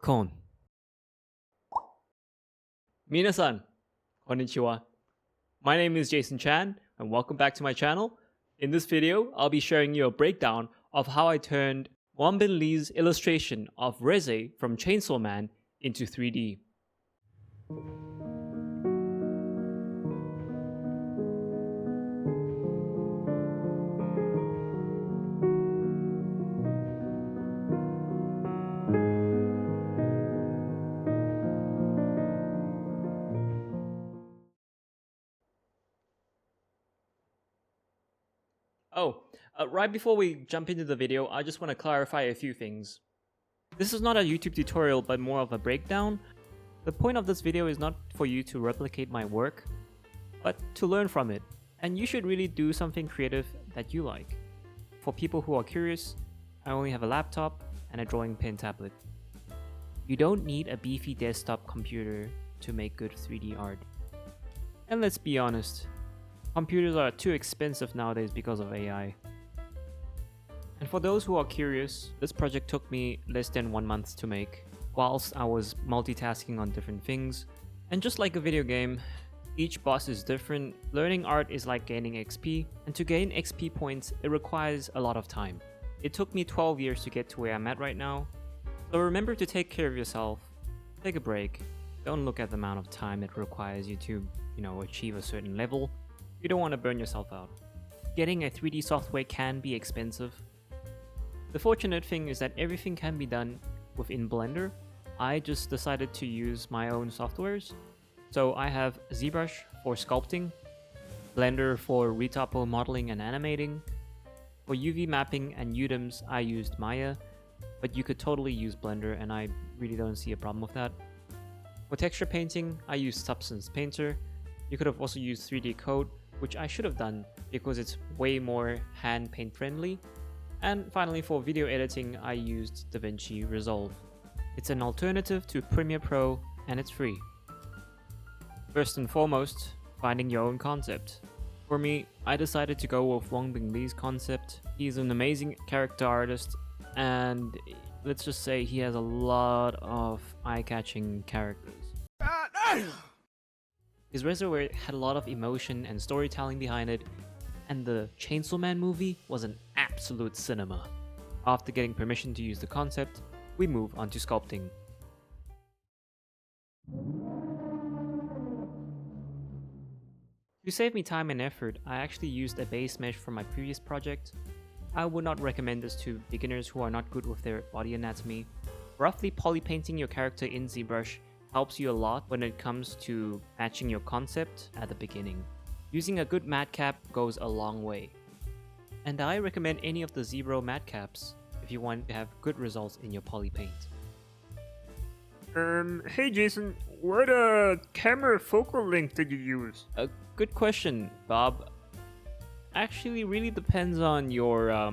Kon. Minasan. Konnichiwa. My name is Jason Chan and welcome back to my channel. In this video, I'll be showing you a breakdown of how I turned Wanbin Lee's illustration of Reze from Chainsaw Man into 3D. Right before we jump into the video, I just want to clarify a few things. This is not a YouTube tutorial, but more of a breakdown. The point of this video is not for you to replicate my work, but to learn from it. And you should really do something creative that you like. For people who are curious, I only have a laptop and a drawing pen tablet. You don't need a beefy desktop computer to make good 3D art. And let's be honest, computers are too expensive nowadays because of AI. And for those who are curious, this project took me less than 1 month to make, whilst I was multitasking on different things. And just like a video game, each boss is different. Learning art is like gaining XP, and to gain XP points, it requires a lot of time. It took me 12 years to get to where I'm at right now. So remember to take care of yourself, take a break, don't look at the amount of time it requires you to, achieve a certain level. You don't want to burn yourself out. Getting a 3D software can be expensive. The fortunate thing is that everything can be done within Blender. I just decided to use my own softwares. So I have Zbrush for sculpting, Blender for Retopology modeling and animating. For UV mapping and UDIMs, I used Maya, but you could totally use Blender and I really don't see a problem with that. For texture painting, I used Substance Painter. You could have also used 3D Code, which I should have done because it's way more hand paint friendly. And finally, for video editing, I used DaVinci Resolve. It's an alternative to Premiere Pro and it's free. First and foremost, finding your own concept. For me, I decided to go with Wanbin Lee's concept. He's an amazing character artist and let's just say he has a lot of eye-catching characters. His reservoir had a lot of emotion and storytelling behind it, and the Chainsaw Man movie was an absolute cinema. After getting permission to use the concept, we move on to sculpting. To save me time and effort, I actually used a base mesh from my previous project. I would not recommend this to beginners who are not good with their body anatomy. Roughly polypainting your character in Zbrush helps you a lot when it comes to matching your concept at the beginning. Using a good matte cap goes a long way. And I recommend any of the Zbrush matte caps if you want to have good results in your poly paint. Hey Jason, what camera focal length did you use? A good question, Bob. Actually really depends on your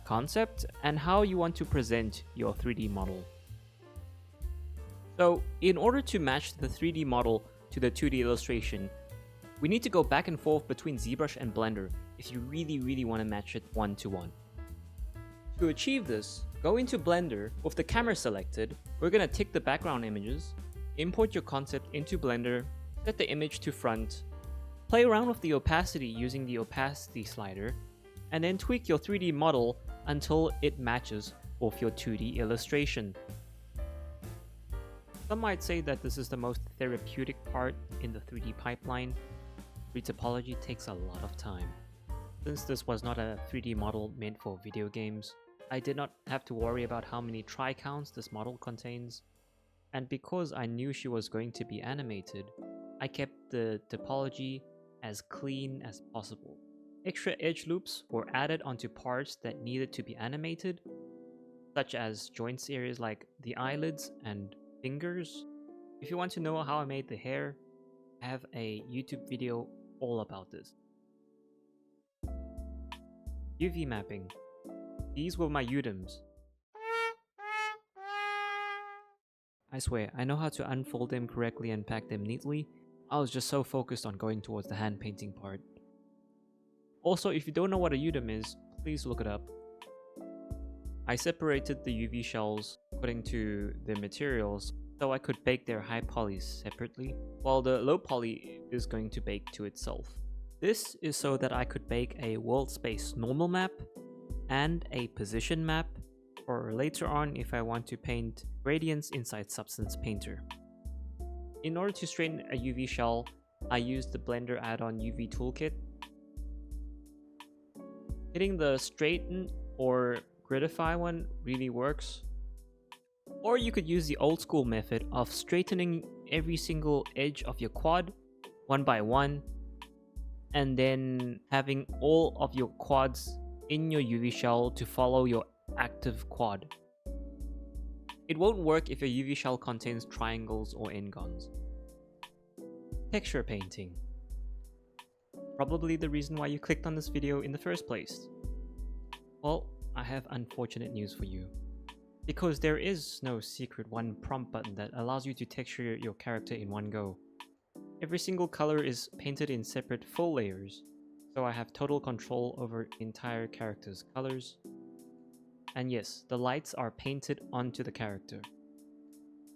concept and how you want to present your 3D model. So in order to match the 3D model to the 2D illustration, we need to go back and forth between Zbrush and Blender if you really want to match it one-to-one. To achieve this, go into Blender with the camera selected. We're going to tick the background images, import your concept into Blender, set the image to front, play around with the opacity using the opacity slider, and then tweak your 3D model until it matches with your 2D illustration. Some might say that this is the most therapeutic part in the 3D pipeline. Retopology takes a lot of time. Since this was not a 3D model meant for video games, I did not have to worry about how many try counts this model contains. And because I knew she was going to be animated, I kept the topology as clean as possible. Extra edge loops were added onto parts that needed to be animated, such as joints areas like the eyelids and fingers. If you want to know how I made the hair, I have a YouTube video all about this. UV mapping. These were my UDIMs. I swear, I know how to unfold them correctly and pack them neatly. I was just so focused on going towards the hand painting part. Also, if you don't know what a UDIM is, please look it up. I separated the UV shells according to their materials so I could bake their high polys separately, while the low poly is going to bake to itself. This is so that I could bake a world space normal map and a position map, or later on if I want to paint gradients inside Substance Painter. In order to straighten a UV shell, I used the Blender add-on UV toolkit. Hitting the straighten or gridify one really works. Or you could use the old school method of straightening every single edge of your quad one by one, and then having all of your quads in your UV shell to follow your active quad. It won't work if your UV shell contains triangles or n-gons. Texture painting. Probably the reason why you clicked on this video in the first place. Well, I have unfortunate news for you. Because there is no secret one prompt button that allows you to texture your character in one go. Every single color is painted in separate full layers, so I have total control over the entire character's colors. And yes, the lights are painted onto the character.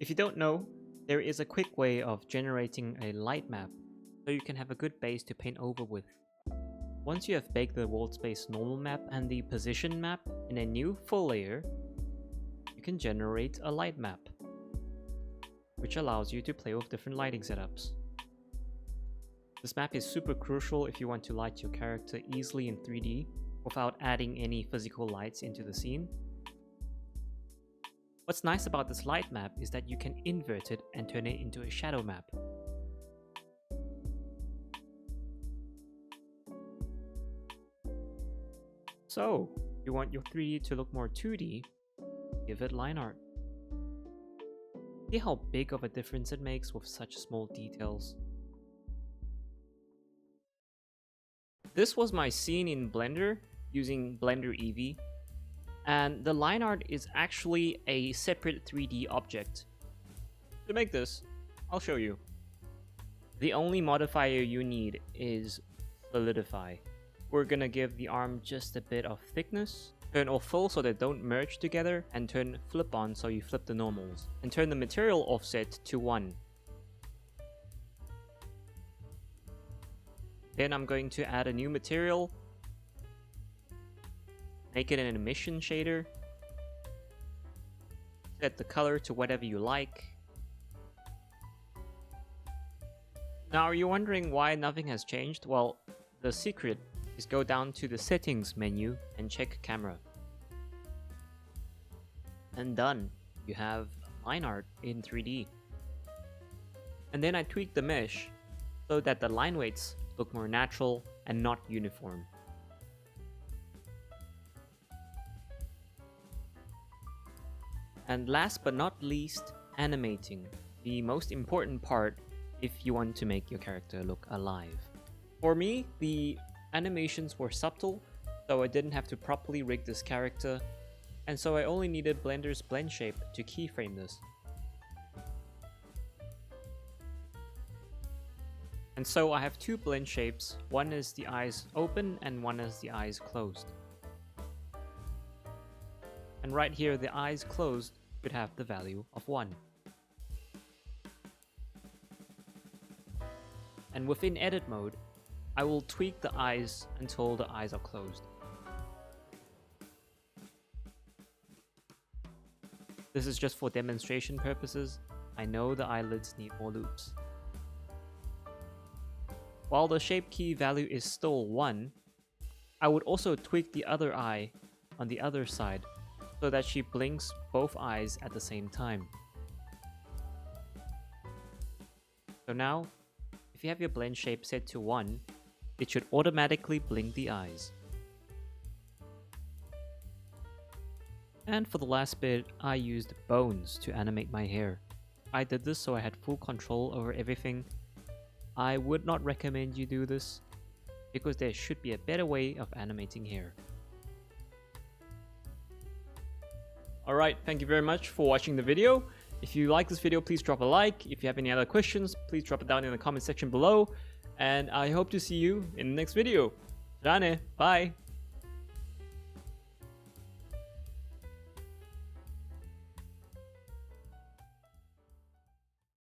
If you don't know, there is a quick way of generating a light map, so you can have a good base to paint over with. Once you have baked the world space normal map and the position map in a new full layer, you can generate a light map, which allows you to play with different lighting setups. This map is super crucial if you want to light your character easily in 3D without adding any physical lights into the scene. What's nice about this light map is that you can invert it and turn it into a shadow map. So, if you want your 3D to look more 2D, give it line art. See how big of a difference it makes with such small details. This was my scene in Blender using Blender Eevee, and the line art is actually a separate 3D object. To make this, I'll show you. The only modifier you need is solidify. We're gonna give the arm just a bit of thickness, turn off full so they don't merge together, and turn flip on so you flip the normals, and turn the material offset to 1. Then I'm going to add a new material, make it an emission shader, set the color to whatever you like. Now are you wondering why nothing has changed? Well, the secret is go down to the settings menu and check camera. And done, you have line art in 3D. And then I tweak the mesh so that the line weights look more natural and not uniform. And last but not least, animating, the most important part if you want to make your character look alive. For me, the animations were subtle, so I didn't have to properly rig this character, and so I only needed Blender's blend shape to keyframe this. And so I have two blend shapes, one is the eyes open and one is the eyes closed. And right here the eyes closed should have the value of 1. And within edit mode, I will tweak the eyes until the eyes are closed. This is just for demonstration purposes. I know the eyelids need more loops. While the shape key value is still 1, I would also tweak the other eye on the other side so that she blinks both eyes at the same time. So now, if you have your blend shape set to 1, it should automatically blink the eyes. And for the last bit, I used bones to animate my hair. I did this so I had full control over everything. I would not recommend you do this, because there should be a better way of animating hair. Alright, thank you very much for watching the video. If you like this video, please drop a like. If you have any other questions, please drop it down in the comment section below. And I hope to see you in the next video. Bye!